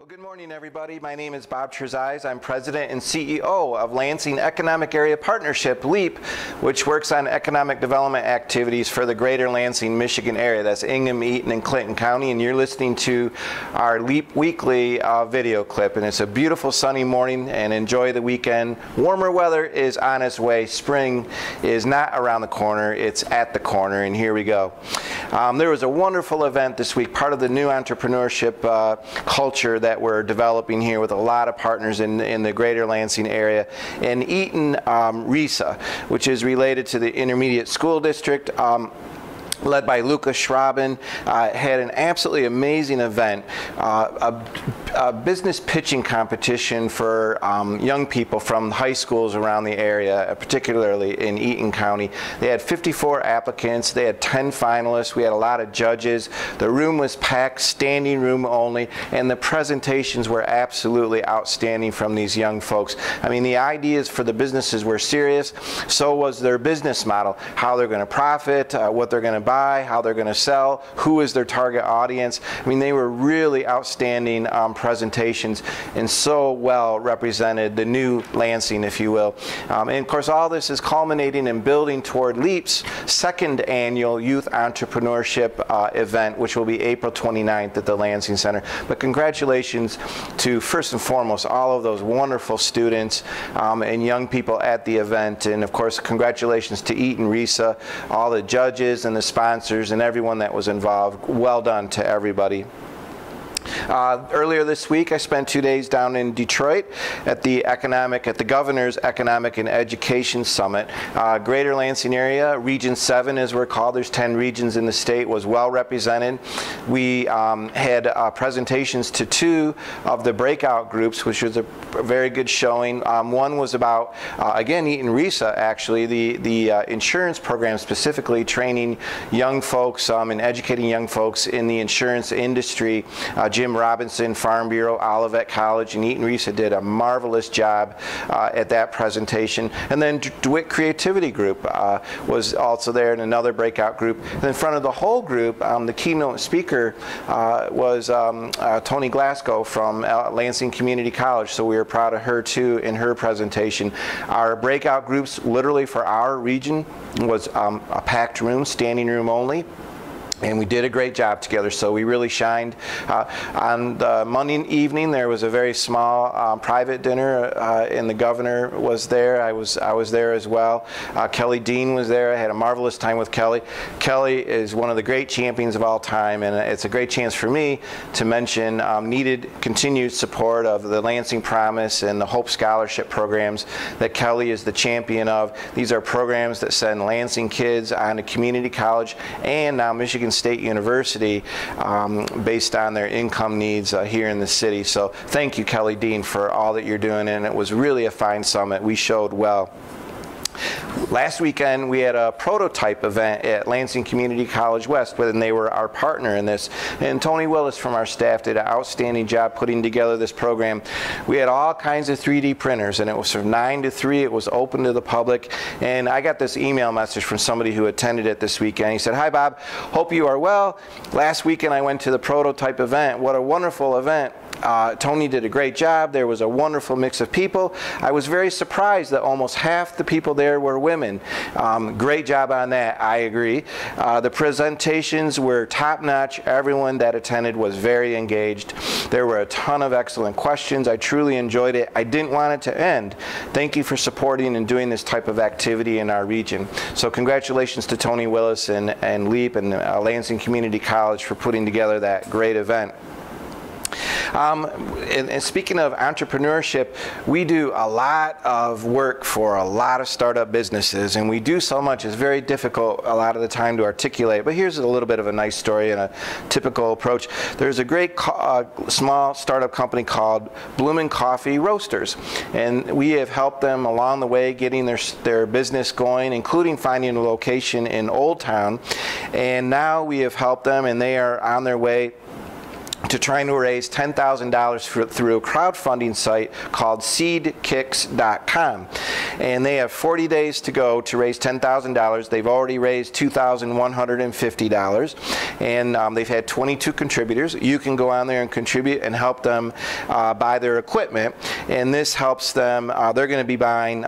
Well, good morning, everybody. My name is Bob Trezise. I'm President and CEO of Lansing Economic Area Partnership, LEAP, which works on economic development activities for the greater Lansing, Michigan area. That's Ingham, Eaton, and Clinton County, and you're listening to our LEAP Weekly video clip. And it's a beautiful sunny morning, and enjoy the weekend. Warmer weather is on its way. Spring is not around the corner, it's at the corner, and here we go. There was a wonderful event this week, part of the new entrepreneurship culture that we're developing here with a lot of partners in the greater Lansing area. In Eaton, RISA, which is related to the Intermediate School District, led by Lucas Schraben, had an absolutely amazing event, a business pitching competition for young people from high schools around the area, particularly in Eaton County. They had 54 applicants, they had 10 finalists, we had a lot of judges, the room was packed, standing room only, and the presentations were absolutely outstanding from these young folks. I mean, the ideas for the businesses were serious, so was their business model, how they're going to profit, what they're going to buy, how they're going to sell, who is their target audience. I mean, they were really outstanding presentations and so well represented the new Lansing, if you will. And of course, all this is culminating and building toward LEAP's second annual Youth Entrepreneurship event, which will be April 29th at the Lansing Center. But congratulations to, first and foremost, all of those wonderful students and young people at the event. And of course, congratulations to Eaton RISA, all the judges and the sponsors and everyone that was involved. Well done to everybody. Earlier this week, I spent 2 days down in Detroit at the Governor's Economic and Education Summit. Greater Lansing area, Region 7 as we're called, there's 10 regions in the state, was well represented. We had presentations to 2 of the breakout groups, which was a very good showing. One was about, again, Eaton RISA, actually, the insurance program, specifically training young folks and educating young folks in the insurance industry. Jim Robinson, Farm Bureau, Olivet College, and Eaton RISA did a marvelous job at that presentation. And then DeWitt Creativity Group was also there in another breakout group. And in front of the whole group, the keynote speaker was Tony Glasgow from Lansing Community College, so we were proud of her too in her presentation. Our breakout groups, literally for our region, was a packed room, standing room only. And we did a great job together, so we really shined. On the Monday evening, there was a very small private dinner, and the governor was there. I was there as well. Kelly Dean was there. I had a marvelous time with Kelly. Kelly is one of the great champions of all time, and it's a great chance for me to mention needed continued support of the Lansing Promise and the Hope Scholarship programs that Kelly is the champion of. These are programs that send Lansing kids on to community college and now Michigan State University based on their income needs here in the city. So thank you, Kelly Dean, for all that you're doing, and it was really a fine summit. We showed well. Last weekend, we had a prototype event at Lansing Community College West, and they were our partner in this. And Tony Willis from our staff did an outstanding job putting together this program. We had all kinds of 3D printers, and it was from 9 to 3. It was open to the public. And I got this email message from somebody who attended it this weekend. He said, "Hi, Bob. Hope you are well. Last weekend, I went to the prototype event. What a wonderful event. Tony did a great job. There was a wonderful mix of people. I was very surprised that almost half the people there were women. Great job on that, I agree. The presentations were top-notch. Everyone that attended was very engaged. There were a ton of excellent questions. I truly enjoyed it. I didn't want it to end. Thank you for supporting and doing this type of activity in our region." So congratulations to Tony Willis and LEAP and Lansing Community College for putting together that great event. And speaking of entrepreneurship, we do a lot of work for a lot of startup businesses, and we do so much it's very difficult a lot of the time to articulate. But here's a little bit of a nice story and a typical approach. There's a great small startup company called Bloomin' Coffee Roasters, and we have helped them along the way getting their business going, including finding a location in Old Town. And now we have helped them, and they are on their way to trying to raise $10,000 through a crowdfunding site called seedkicks.com. And they have 40 days to go to raise $10,000. They've already raised $2,150, and they've had 22 contributors. You can go on there and contribute and help them buy their equipment, and this helps them. They're going to be buying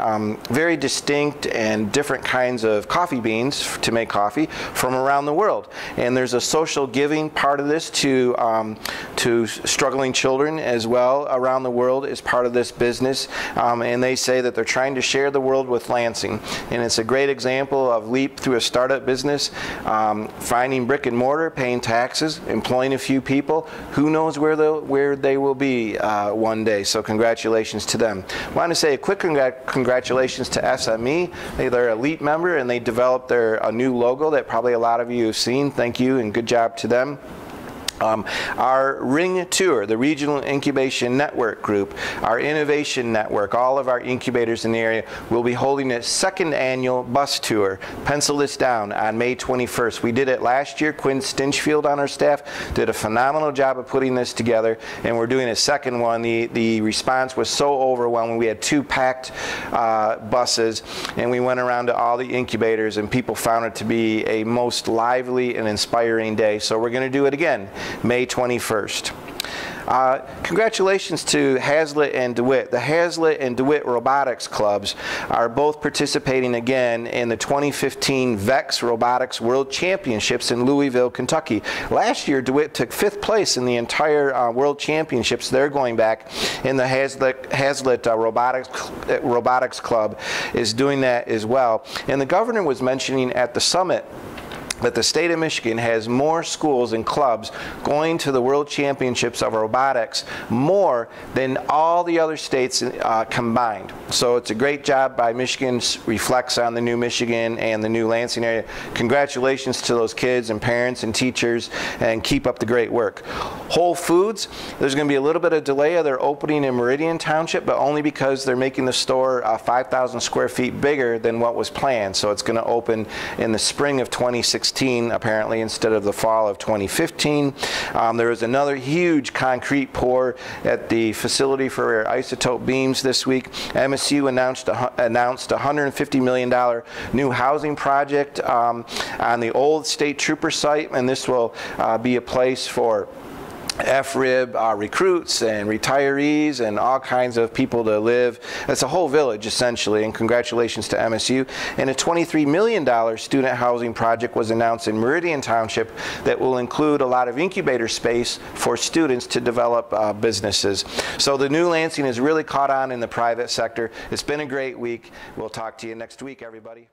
very distinct and different kinds of coffee beans to make coffee from around the world. And there's a social giving part of this to struggling children as well around the world as part of this business, and they say that they're trying to share the world with Lansing, and it's a great example of LEAP through a startup business, finding brick and mortar, paying taxes, employing a few people. Who knows where they will be one day, so congratulations to them. I want to say a quick congratulations to SME. They're a LEAP member, and they developed a new logo that probably a lot of you have seen. Thank you and good job to them. Our Ring Tour, the Regional Incubation Network Group, our Innovation Network, all of our incubators in the area will be holding its second annual bus tour. Pencil this down, on May 21st. We did it last year. Quinn Stinchfield on our staff did a phenomenal job of putting this together, and we're doing a second one. The response was so overwhelming. We had 2 packed buses, and we went around to all the incubators, and people found it to be a most lively and inspiring day. So we're going to do it again, May 21st. Congratulations to Hazlitt and DeWitt. The Hazlitt and DeWitt robotics clubs are both participating again in the 2015 VEX Robotics World Championships in Louisville, Kentucky. Last year, DeWitt took 5th place in the entire World Championships. They're going back, and the Hazlitt Robotics Club is doing that as well. And the governor was mentioning at the summit that the state of Michigan has more schools and clubs going to the World Championships of robotics more than all the other states combined. So it's a great job by Michigan, reflects on the new Michigan and the new Lansing area. Congratulations to those kids and parents and teachers, and keep up the great work. Whole Foods, there's going to be a little bit of delay of their opening in Meridian Township, but only because they're making the store 5,000 square feet bigger than what was planned. So it's going to open in the spring of 2016. Apparently, instead of the fall of 2015. There was another huge concrete pour at the facility for isotope beams this week. MSU announced a $150 million new housing project on the old State Trooper site, and this will be a place for FRIB recruits and retirees and all kinds of people to live. It's a whole village essentially, and congratulations to MSU. And a $23 million student housing project was announced in Meridian Township that will include a lot of incubator space for students to develop businesses. So the new Lansing has really caught on in the private sector. It's been a great week. We'll talk to you next week, everybody.